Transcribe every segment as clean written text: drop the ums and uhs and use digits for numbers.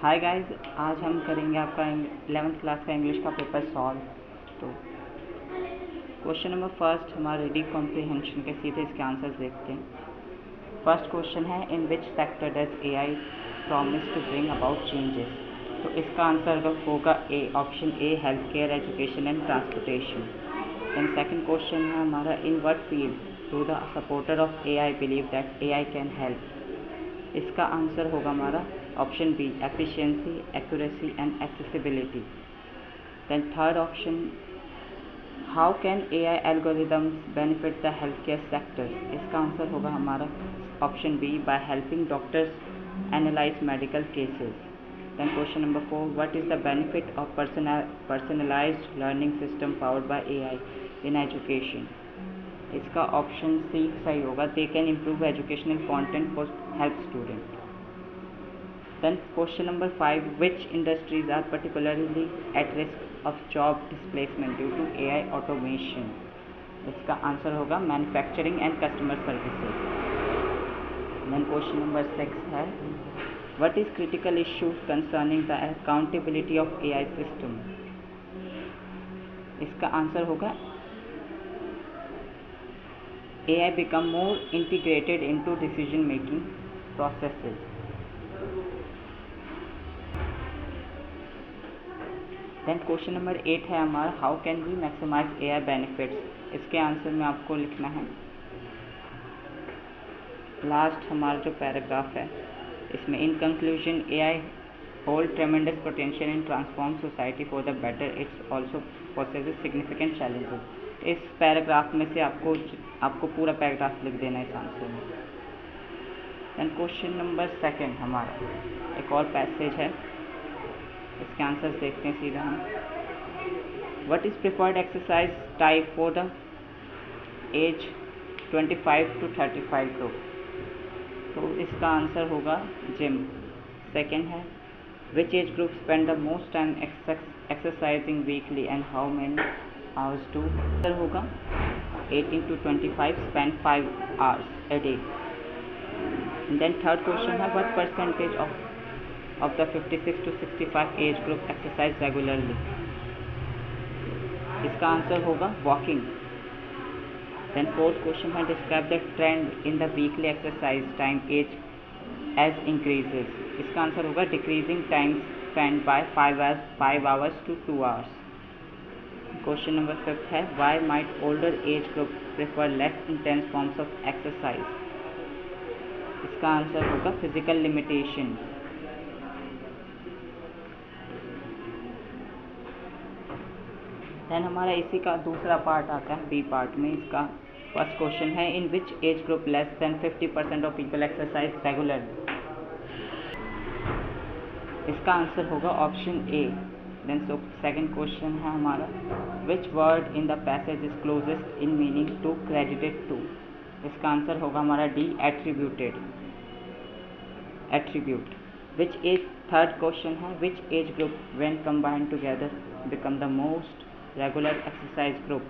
Hi guys, आज हम करेंगे आपका 11th क्लास का इंग्लिश का पेपर सॉल्व। तो क्वेश्चन नंबर फर्स्ट हमारा रीडिंग कॉम्प्रिहेंशन के सीधे इसके आंसर्स देखते हैं। फर्स्ट क्वेश्चन है, in which sector does AI promise to bring about changes. तो इसका आंसर होगा A, option A, health care, education and transportation. Then second question है हमारा, in what field do the supporter of AI believe that AI can help. इसका answer होगा हमारा option B, efficiency, accuracy and accessibility. Then third option, how can AI algorithms benefit the health care sector. इसका answer होगा हमारा option B, by helping doctors analyse medical cases. Then question number 4, what is the benefit of personalised learning system powered by AI in education. इसका option C सही होगा, they can improve educational content for help student. Then question number 5, which industries are particularly at risk of job displacement due to AI automation। इसका answer होगा manufacturing and customer services. Then question number 6 है, what is critical issues concerning the accountability of AI system। इसका answer होगा AI become more integrated into decision making processes। Then question number 8 है हमारा, how can we maximise AI benefits. इसके answer में आपको लिखना है लास्ट हमारा जो पैराग्राफ है इसमें, in conclusion AI hold ट्रेमेंडस potential in transform society for the better, it's also possesses significant challenges. इस पैराग्राफ में से आपको पूरा पैराग्राफ लिख देना है इस आंसर में। देन क्वेश्चन नंबर 2 हमारा एक और पैसेज है, इसके आंसर्स देखते हैं सीधा हम। What is preferred exercise type for the age 25 to 35 group. तो इसका आंसर होगा जिम। सेकेंड है, which age group spend the most time exercising weekly and how many hours do. Answer होगा 18 to 25 spend 5 hours a day। Then third question है, what percentage of the 56 to 65 age group exercise regularly। इसका answer होगा walking. Then fourth question है, describe the trend in the weekly exercise time as age increases. इसका answer होगा decreasing time spend by 5 hours to 2 hours। Question number 5 है, why might older age group prefer less intense forms of exercise. इसका answer होगा physical limitation. Then हमारा इसी का दूसरा part आता है बी पार्ट में। इसका फर्स्ट क्वेश्चन है, in which age group less than 50% of people exercise regularly. इसका आंसर होगा option A. Then second question है हमारा, which word in the passage is closest in meaning to credited to. इसका answer होगा हमारा D, attributed, attribute. Which age third question है, which age group when combined together become the most regular exercise group.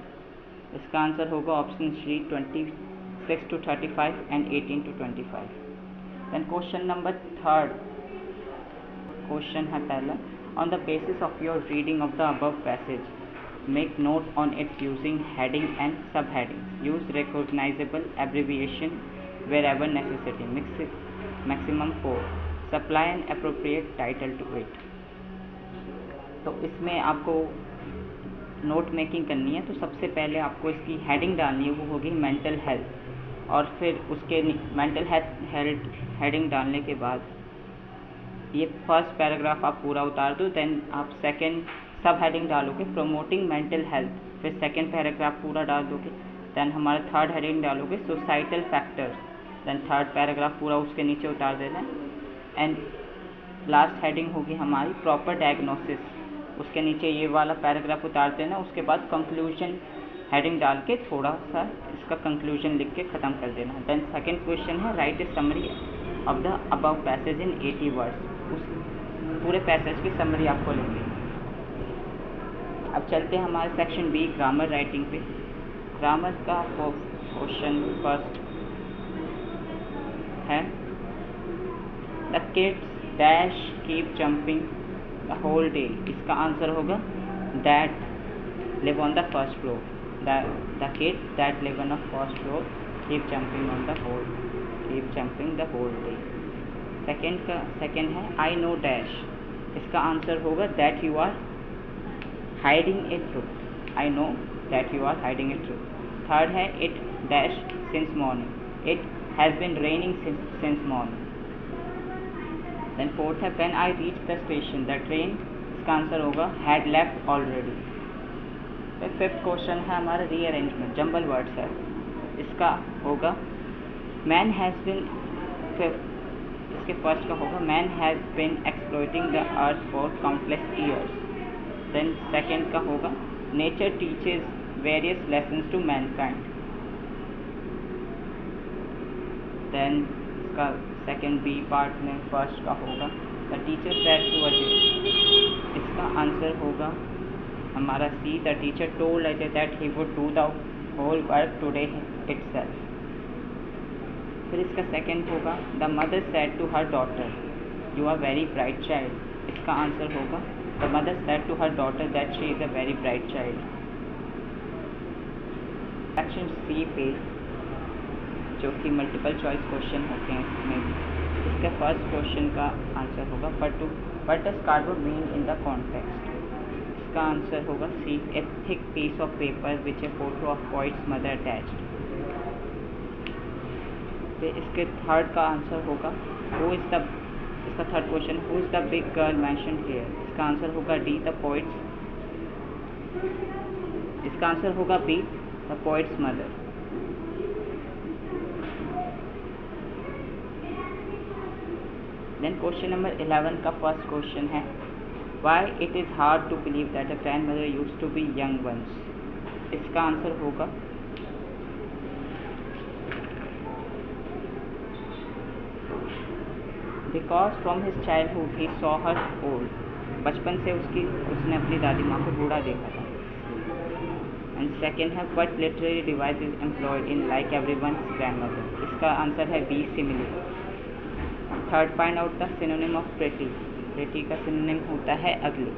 इसका answer होगा option C, 26 to 35 and 18 to 25। Then question number third question है पहला, on the basis of your reading of the above passage make note on its using heading and sub heading, use recognizable abbreviation wherever necessary, maximum 4, supply an appropriate title to it. तो इसमें आपको note making करनी है। तो सबसे पहले आपको इसकी हेडिंग डालनी है, वो होगी मेंटल हेल्थ। और फिर उसके मेंटल हेल्थ हेडिंग डालने के बाद ये फर्स्ट पैराग्राफ आप पूरा उतार दो। देन आप सेकंड सब हेडिंग डालोगे प्रमोटिंग मेंटल हेल्थ, फिर सेकंड पैराग्राफ पूरा डाल दोगे। देन हमारा थर्ड हेडिंग डालोगे societal factors, then third paragraph पूरा उसके नीचे उतार देना। एंड लास्ट हेडिंग होगी हमारी प्रॉपर डायग्नोसिस, उसके नीचे ये वाला पैराग्राफ उतार देना। उसके बाद कंक्लूजन हेडिंग डाल के थोड़ा सा इसका कंक्लूजन लिख के ख़त्म कर देना। देन सेकंड क्वेश्चन है, right A summary of the above passage in 80 words. उस पूरे पैसेज की समरी आपको लिखनी है। अब चलते हैं हमारे सेक्शन बी, ग्रामर राइटिंग पे। ग्रामर का क्वेश्चन फर्स्ट है, the kids dash keep jumping the whole day. इसका आंसर होगा that live on the first floor. The kids that live on the first floor keep jumping the whole day. Second है I know dash. इसका answer होगा that you are hiding a truth. I know that you are hiding a truth. Third है it dash since morning. It has been raining since morning. Then fourth है when I reached the station the train. इसका answer होगा had left already. फिर fifth question है हमारा rearrangement, jumble words है. इसका होगा मैन हैज़ बिन. इसके फर्स्ट का होगा man has been exploiting the earth for countless years. Then second का होगा nature teaches various lessons to mankind. Then इसका सेकेंड बी पार्ट में फर्स्ट का होगा the teacher said to Ajay. इसका आंसर होगा हमारा C the teacher told Ajay that he would do the whole work today itself. फिर इसका सेकेंड होगा the mother said to her daughter you are very bright child. इसका answer होगा the mother said to her daughter that she is a very bright child. Section C पे जो कि multiple choice question होते हैं इसमें इसका फर्स्ट क्वेश्चन का आंसर होगा what does cardboard mean in the context. इसका आंसर होगा C a thick piece of paper which a photo of poet's mother attached. फिर इसके थर्ड का आंसर होगा इसका third question who is the big girl mentioned here. इसका answer होगा D the poet's. इसका आंसर होगा B the poet's mother. Then question number 11 का फर्स्ट क्वेश्चन है why it is hard to believe that a grandmother use to be young once. इसका answer होगा because from his childhood he saw her old. बचपन से उसने अपनी दादी माँ को बूढ़ा देखा था. एंड सेकेंड है what literary device is employed in like everyone's grandmother. इसका आंसर है B simile. Third find out the synonym of pretty. Pretty का सिनोनिम होता है अगली.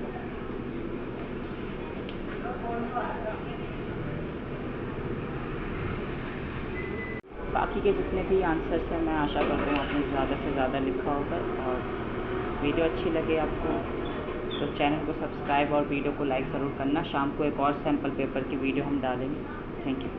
बाकी के जितने भी आंसर्स हैं मैं आशा करता हूँ आपने ज़्यादा से ज़्यादा लिखा होगा. और वीडियो अच्छी लगे आपको तो चैनल को सब्सक्राइब और वीडियो को लाइक ज़रूर करना. शाम को एक और सैम्पल पेपर की वीडियो हम डालेंगे. Thank you.